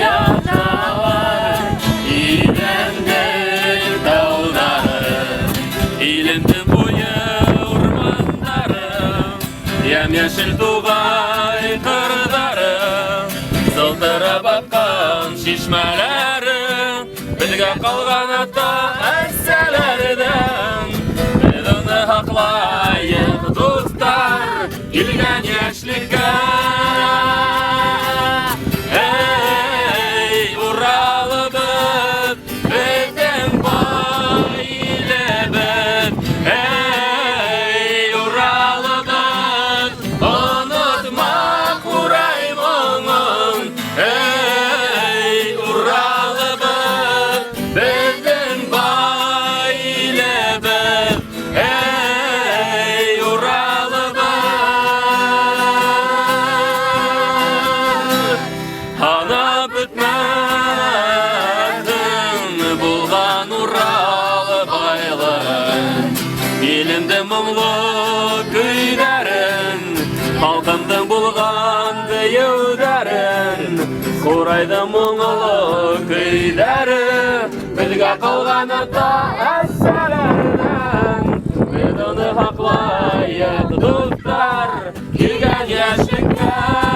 Yanalar İlendir dağlarım, İlendim boyu ormanlarım, yemyeşil tuğay kırdarım, zıltıra bakkan şişmelerim, bilge kalgan hatta esselerden, biz onu haklayıp dostlar, ilgen yaşlıkka. Elimde mumlu kuyların, halkımdın bulgan deyuların, Kurayda mumlu kuyları, bilge kalgan hatta esselerden, biz onu haklayıp dostlar, kilgen yaşlıkka.